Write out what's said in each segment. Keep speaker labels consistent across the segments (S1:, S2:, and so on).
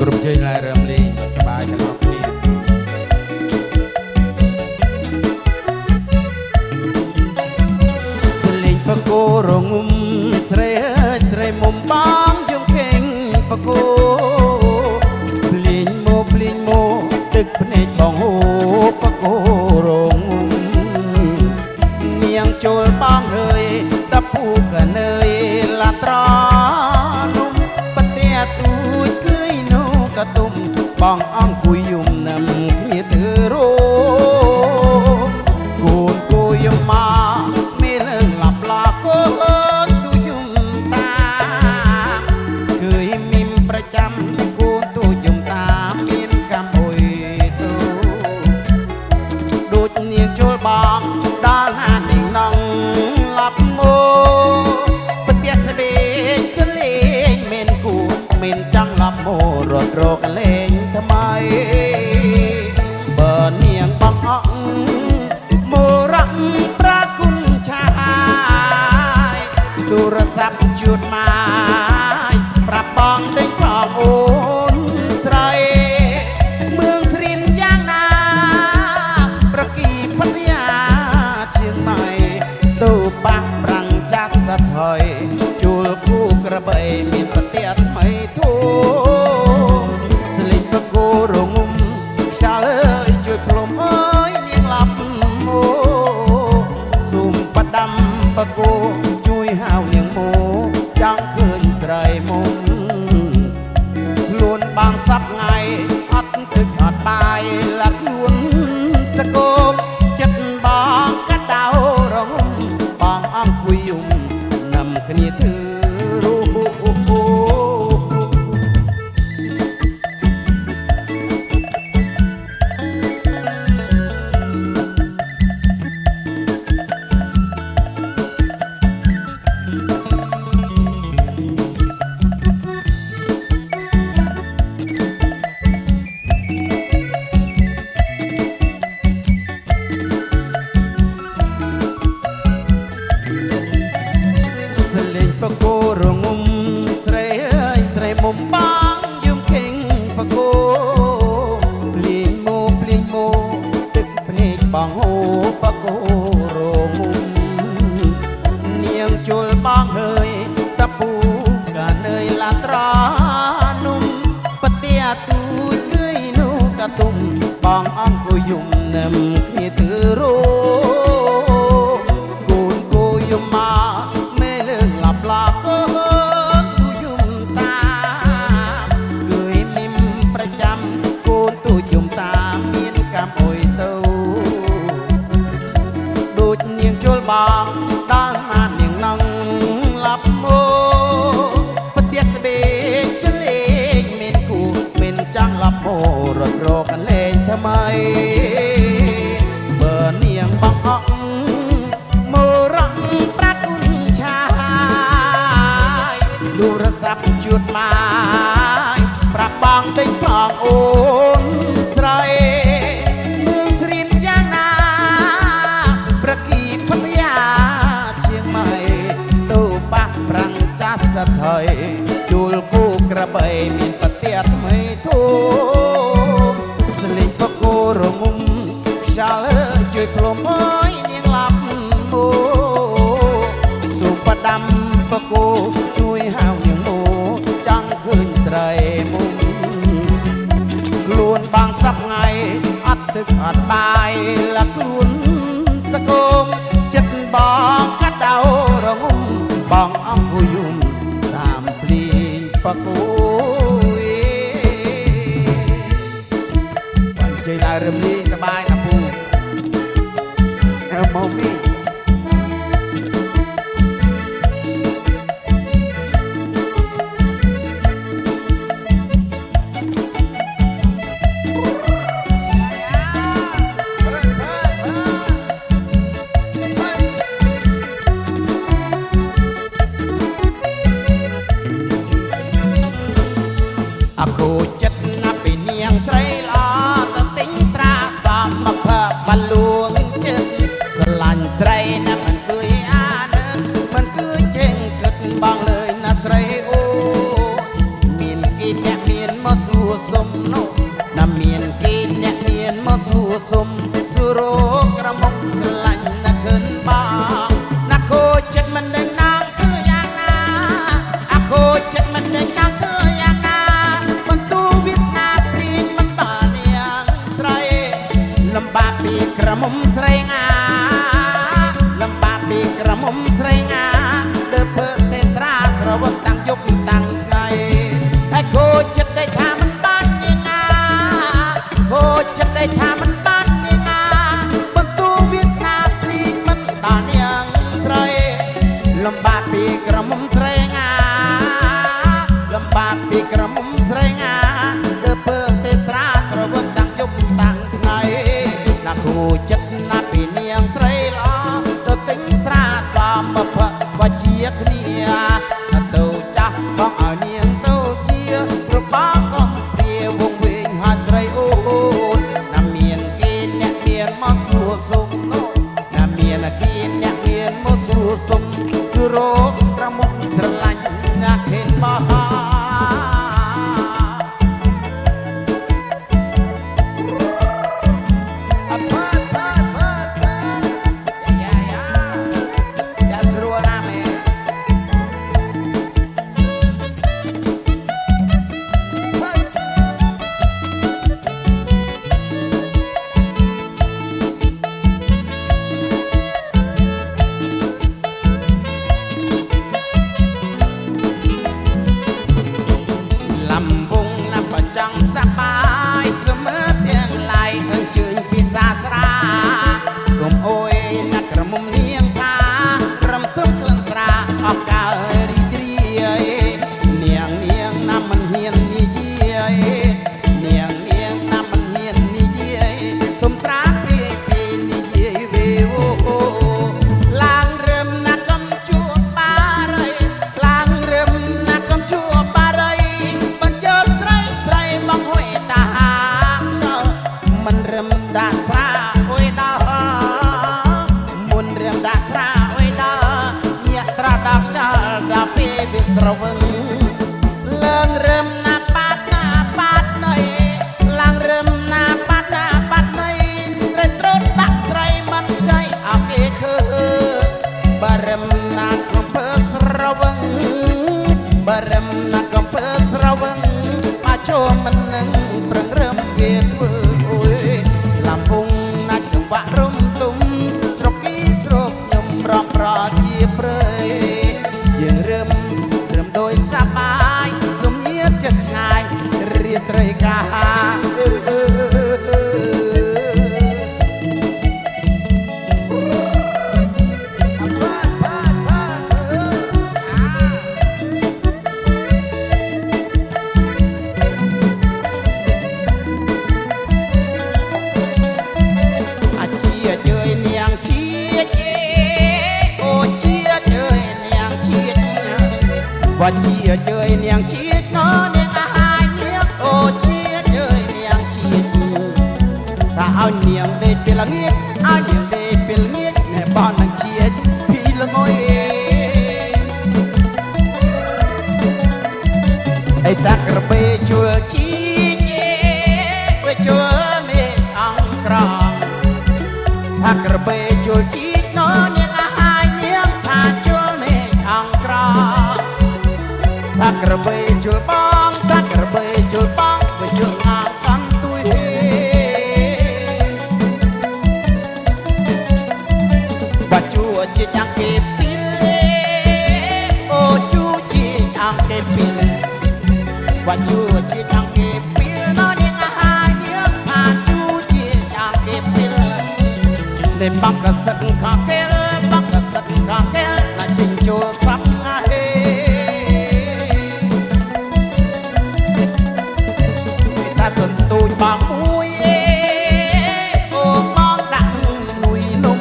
S1: គ្រប់ជ័យឡាយរំលេងសប្បាយទាំងអស់គ្នាសលេងបកោរងុំស្រីស្រីមុំបងយំកេងបកោភ្លេងមកទឹកភ្នែកបងហូបកោរងុំនាងចូលបងហើយតពូកណើយឡាត្រនុំបតែទូចគួយនោះកតុំបងអង្គុយយំណាំគ្នាធ្វើរោកូនគួយមកមេលើឡាប់ឡាកូនទូយំតាគួយមីមប្រចាំគូនទូយំតាមានកំអុយទូដូចនាងចូលបងដល់ណានាងនងឡាប់មកបទាស្បេកលេងមានគូមានចង់ឡាប់មករត់រកលេងថ្មីបើនាងបងអងមរៈប្រាគុណឆាយទូរស័ព្ទជួតមកប្រាប់បងដេញផងអូនស្រីเมืองស្រីនយ៉ាងណាប្រគីបញ្ញាជាងម៉ៃទូបាក់ប្រាំងចាស់សត្វហើយជួលគូក្របីមានប្រទាថ្មីធូសលេងបកោរងុំខ្យល់អើយជួយផ្លុំអើយនាងឡាប់អូស៊ុំបដាំបកោជួយហៅនាងមោចង់ឃើញស្រីមុំខ្លួនបងសប្ងៃអត់ទឹកអត់បាយលាខ្លួនសកោបចិត្តបងកាត់ដៅរងបងអង្គុយយំនំគ្នាធ្វើរូបបកោរងុំស្រីអើយស្រីមុំបងយំខេងបកោភ្លេងមកទឹកភ្នែកបងហូបកោរងុំនាងជុលបងហើយតពូកានើយឡាត្រនុំបតែទូចគួយនោះកតុំបងអង្គុយយំនឹមគ្នាទើរោកូនគួយមកឡាកូនទូយំតាគួយមីមប្រចាំកូនទូយំតាមានកំអុយទៅដូចនាងជលបងដល់ណានាងនងឡាប់មកបទាស្បេកលេងមានគូមានចង់ឡាប់មករត់រកលេងថ្មីបើនាងបងអក់មរៈប្រាគុណឆាទូរស័ព្ទជួតមកប្រាប់បងដេញផងអូនស្រីเมืองស្រីនយ៉ាងណាប្រគីបញ្ញាជាងម៉ៃទូបាក់ប្រាំងចាស់សត្វហើយជួលគូក្របីមានប្រទាថ្មីធូសលេងបកោរងុំខ្យល់ជួយផ្លុំអើយនាងឡាប់អូសុបដាំបកោជួយហៅនាងមោចង់ឃើញស្រីមុំខ្លួនបងសប្ងៃអត់ទឹកអត់បាយលាខ្លួនសកុំចិត្តបងកាត់ដៅរងុំបងអង្គុយយំតាមភ្លេងបកោបានជ័យឡើងរំលីសបាយណាពូមកមីអកូចិត្តណាស់ពីនាងស្រីល្អទៅទិញស្រាសំមកភ័ព្វបលួងចិត្តស្រឡាញ់ស្រីណាស់មិនគួយអានមិនគួយចេញគិតបងលើយណាស្រីអូមានគីអ្នកមានមកសួរ ក្រមុំស្រីងាទៅពើទេស្រាស្រវឹកតាំងយប់តាំងថ្ងៃណាគូចិត្តណាពីនាងស្រីល្អទៅទិញស្រាសមភៈវជាគ្នាទៅចាស់បងឲ្យនាងទៅជារបស់កំព្រាវងវែងហើយស្រីអូនណាមានគេអ្នកមានមកសួរសុំណាមានគេអ្នកមានមកសួរសុំសួរោប្រមុខស្រឡាញ់ណាឃើញបោះស្រវឹងឡើងរឹមណាប៉ាត់ណៃឡើងរឹមណាប៉ាត់ណៃត្រូវត្រត់ដាក់ស្រីមិនខ្ចីអោគេឃើបរឹមណាកំពើស្រវឹងបរឹមណាកំពើស្រវឹងមកចូលមិននឹងប្រឹងរឹមគេធ្វើអូយឡាំពុងណាចង្វាក់រំទុំស្រុកគីស្រុកខ្ញុំរំប្រជាព្រៃយើងរឹមដោយសប្បាយសំនៀតចិត្តឆ្ងាយរាត្រីកាអាជាជើយនាងជាអូជាជើយនាងជាវជាជើយនាងជាតិណនាងអាហាយនាងអូជាជើយនាងជាតិថាឲ្យនាងដេកពេលល្ងាចឲ្យនាងដេកពេលល្ងាចណែបននឹងជាតិពីល្ងុយអីតាក្រពេជួលជីវាជួលមេអង្ក្រងថាក្រពេជួលជីណនាងអាហាយនាងថាជួលមេអង្ក្រងតាក្របីជុលបងតាក្របីជុលបងវាជុលអាកាន់ទួយបាជួជាយ៉ាងគេពីលអូជួជាយ៉ាងគេពីលបាជួជាយ៉ាងគេពីលណនាងអាហាយនាងថាជួជាយ៉ាងគេពីលលេបាក់កសិតខាកែលបាក់កសិតខាកែលណាជិញជុលសាប់ងាហេសន្ទូចបងមួយអូបងដាក់នុយនំ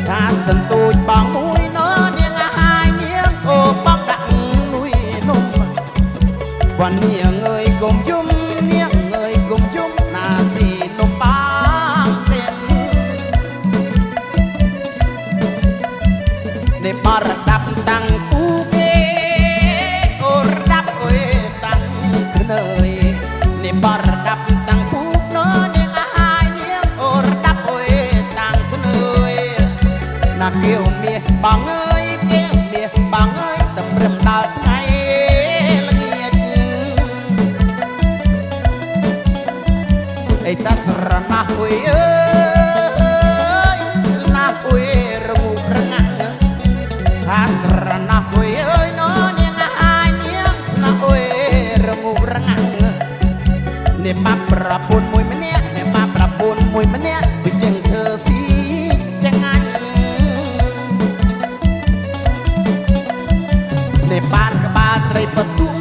S1: ថាសន្ទូចបងមួយណនាងអាហាយនាងអូបងដាក់នុយនំវ៉ាន់នាងអើយកុំយំនាងអើយកុំយំណាស៊ីនំបងសិននេះបរដាប់តាំងពូគេអូរដាប់អើយតាំងគ្នើយបរដាប់តាំងពូកណនាងអាហាយនាងអូរដាប់អើយតាំងគ្នើយណាគៀវមាសបងអើយគៀវមាសបងអើយតម្រឹមដល់ថ្ងៃល្ងាចអីតាស្រណះអើយអើយស្នាប់អើយរងូប្រងាក់ថាស្រណះអើយអើយណនាងអាហាយនាងស្នាប់អើយរងូប្រងាក់អ្នកបាប់ប្រពន្ធមួយម្នាក់អ្នកបាប់ប្រពន្ធមួយម្នាក់វាចឹងធ្វើស៊ីចឹងអញអ្នកបានក្បាលត្រីបទុង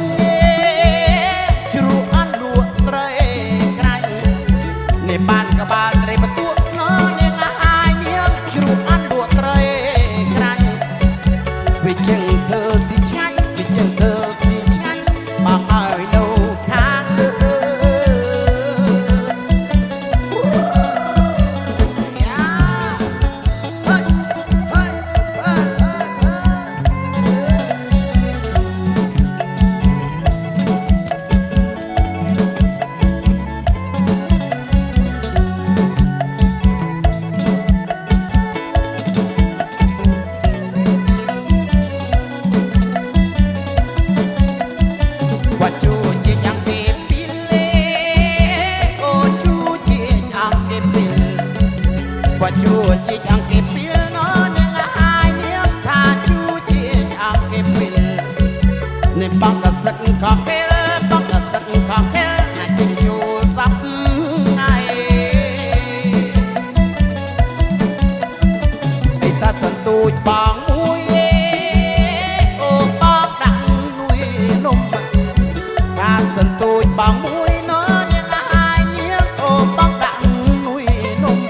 S1: sân tôi bằng mũi nó những ai nhớ ô bóc đặng núi nung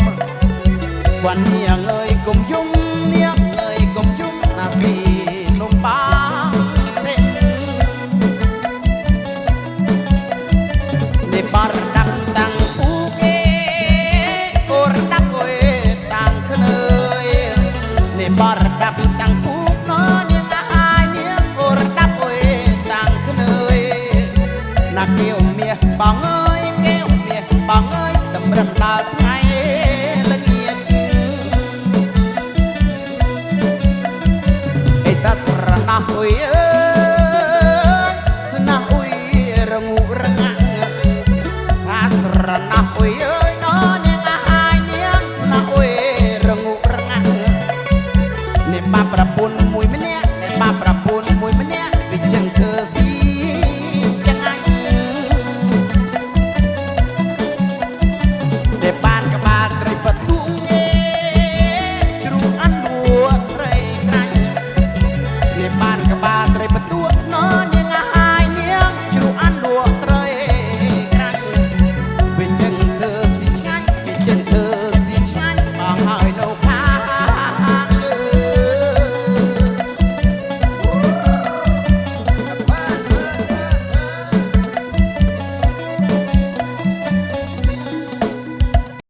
S1: quan nhà người cùng dung niếng người cùng dung là gì nung băng sen để bar đập tăng phú kê ô đập ôi tăng khơi để bar đập tăng phú nó những ai nhớ ô đập ôi tăng khơi na kêu mía bằng ơi tầm rầm đào